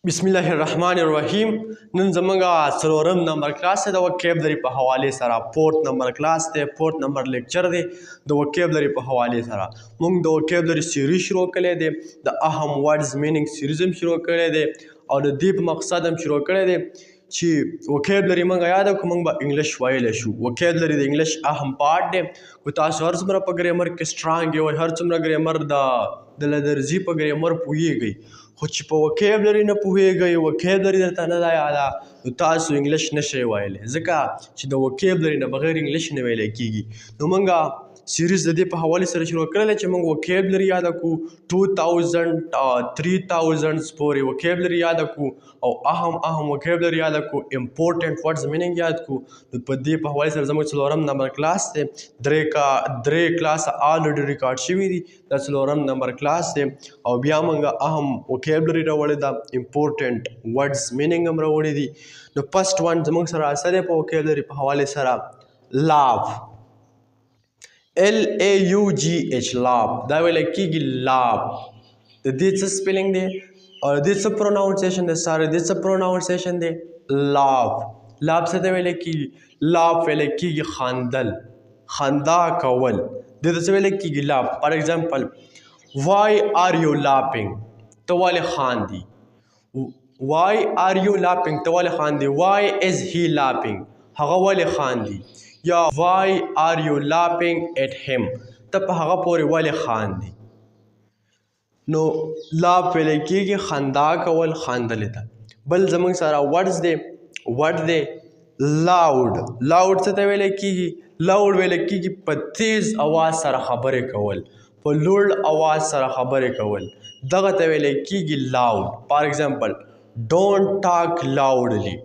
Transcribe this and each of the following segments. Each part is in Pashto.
بسم الله الرحمن الرحیم. نن زمونږ څلورم نمبر کلاس دی د وکیبلري په حوالې سره. فورت نمبر کلاس دی، فورت نمبر لیکچر دی د وکیبلري په حوالې سره. مونږ د وکیبلري سیریز شروع کړی دی، د اهم ورډز مینینګ سیریز هم شروع کړی دی او د دې په مقصد هم شروع کړی دی چې وکیبلري مونږ یاد کړو، مونږ به انګلیش ویلی شو. وکیبلري د انګلیش اهم پارټ دی. خو تاسو هر څومره په ګرامر کې سټرانګ یو، هر څومره ګرامر د لدرځي په ګرامر پوهیږئ، خو چې په وکیبلري نه پوهیږئ، وکیبلري درته نه ده یاده، نو تاسو انګلیش نشئ ویلی، ځکه چې د وکیبلري نه بغیر انګلیش نه ویلی کیږي. نو مونږ سیریز د دې په حوالې سره شروع کړی دی چې مونږ وکیبلري یاده کړو، 2000 3000 پورې وکیبلري یاده کړو او اهم وکیبلري یاده کړو، امپورټنټ ورډز مینینګ یاد کړو. نو په دې په حوالې سره زموږ څلورم نمبر کلاس دی. درې کلاس آلریډي ریکارډ شوي دي، دا څلورم نمبر کلاس دی او بیا مونږ اهم وکیبلري راوړې ده، امپورټنټ ورډز مینینګ هم راوړي دي. نو فرسټ ون زموږ سره څه دی په وکیبلري په حوالې سره؟ لاف، LAUGH، لاف. دا ویلی کېږي لاف. د دې څه سپیلنګ دی او د دې څه پروناونسیشن دی؟ ساري د دې څه پروناونسیشن دی؟ لاف. لاف څه ته ویلی کېږي؟ لاف ویلی کېږي خندل، خندا کول، دې ته څه ویلی کېږي؟ لاف. فار ایگزامپل، وائی آر یو لاپنګ، ته ولې خاندي؟ وائی آر یو لاپنګ، ته ولې خاندي؟ وائی از هی لاپنګ، هغه ولې خاندي؟ یا وائی آر یو لاپنګ ایٹ ہم، ته په هغه پورې ولې خاندي؟ نو لاف ویلی کېږي خندا کول، خاندلې ته. بل زموږ سره ورډ دی لاؤډ. لاؤډ څه ته ویلی کېږي؟ لاؤډ ویلی کېږي په تیز اواز سره خبرې کول، په لوړ اواز سره خبرې کول، دغه ته ویلی کېږي لاؤډ. فار ایگزامپل، ډونټ ټاک لاؤډلی،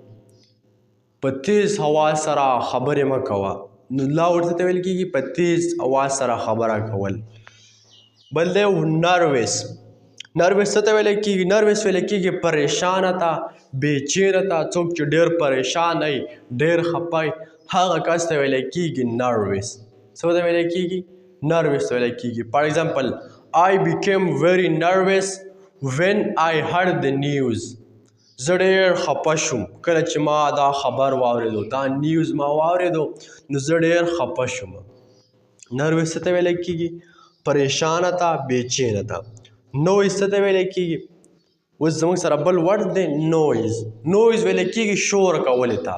په تیز اواز سره خبرې مه کوه. نو لاؤډ څه ته ویل کېږي؟ په تیز اواز سره خبره کول. بل دی نروس. نروس څه ته ویلی کېږي؟ نروس ویلی کېږي پریشانه ته، بېچینه ته. څوک چې ډېر پریشان وي، ډېر خفه وي، هغه کس ته ویلی کېږي نروس. څه ته ویلی کېږي؟ نروس ته ویلی کېږي. فار ایگزامپل، I became very nervous when I heard the news. زه ډېر خفه شوم کله چې ما دا خبر واورېدو، دا نیوز ما واورېدو، نو زه ډېر خفه شوم. نروس څه ته ویلی کېږي؟ پریشانه ته، بېچینه ته. نویز څه ته ویلی کېږي؟ اوس زموږ سره بل ورډ دی نویز. نویز ویلی کېږي شور کولې ته.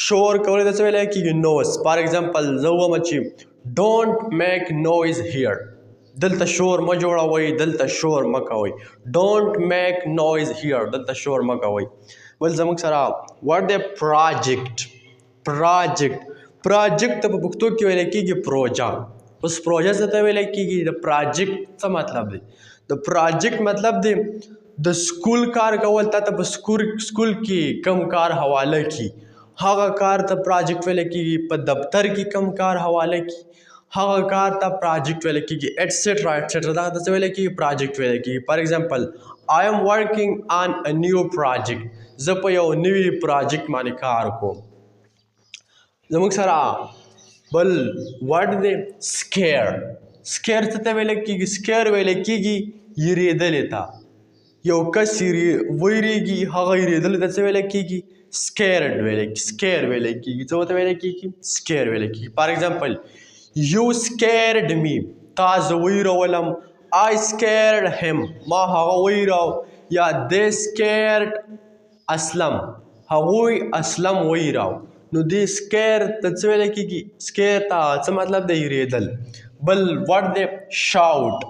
شور کولې ته څه ویلی کېږي؟ نویز. فار ایگزامپل، زه ووایم چې ډونټ میک نویز هیر، دلته شور مه جوړوئ، دلته شور مه کوئ. ډونټ میک نویز هیر، دلته شور مه کوئ. بل زموږ سره ورډ دی پراجیکټ. پراجیکټ ته په پښتو کې ویلی کېږي پروژه. اوس پروژه څه ته ویلی کېږي؟ د پراجیکټ څه مطلب دی؟ د پراجیکټ مطلب دی د سکول کار کول. تا ته په سکول کې کم کار حواله کی، هغه کار ته پراجیکټ ویلی کېږي. په دفتر کې کم کار حواله کی، هغه کار ته پراجیکټ ویلی کېږي. ایټسټرا ایټسټرا، دغه ته څه ویلی کېږي؟ پراجیکټ ویلی کېږي. فار ایگزامپل، I am working on a new project، زه په یو نوي پراجیکټ باندې کار کوم. زموږ سره بل ورډ دی سکیر. سکیر څه ته ویلی کېږي؟ سکیر ویلی کېږي یریدلې ته. یو کس ویریږي، هغه یریدلې ته څه ویلی کېږي؟ سکیرډ ویلی کېږي. سکیر ویلی کېږي. څه ورته ویلی کېږي؟ سکیر ویلی کېږي. فار ایگزامپل، یو سکیرډ می، تا زه ویرولم. I scared him، ما هغه ویراو. یا they scared اسلم، هغوی اسلم ویراو. نو دې سکیر ته څه ویلی کېږي؟ سکیر ته څه مطلب دی؟ یریدل. بل ورډ دی شاوټ.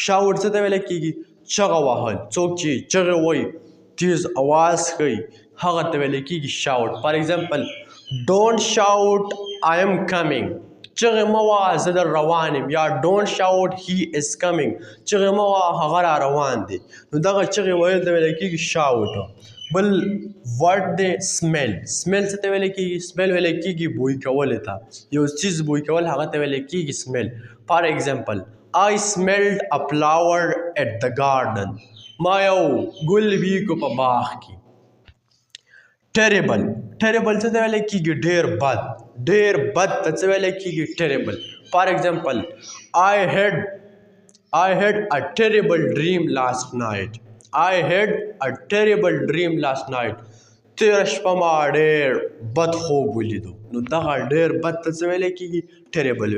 شاوټ څه ته ویلی کېږي؟ چغه وهل. څوک چې چغې وایي، تیز اواز کوي، هغه ته ویلی کېږي شاوټ. فار ایگزامپل، ډونټ شاوټ I am coming، چغې مه وهه زه در روان یم. یا ډونټ شاوټ he is coming، چغې مه وهه هغه را روان دی. نو دغه چغې ویل ته ویلی کېږي شاوټ. بل ورډ دی سمیل. سمیل څه ته ویلی کېږي؟ سمیل ویلی کېږي بوی کولې ته. یو څیز بوی کول هغه ته ویلی کېږي سمیل. فار ایگزامپل، I smelled a flower at the garden، ما یو ګل ویږو په باغ کې. ټیریبل. ټیریبل څه ته ویلی کېږي؟ ډېر بد. ډېر بد ته څه ویلی کېږي؟ ټیریبل. فار ایگزامپل، I had a terrible dream last night، I had a terrible dream last night. تېره شپه ما ډېر بد خوب ولیدو. نو دغه ډېر بد ته څه ویلی کېږي؟ ټیریبل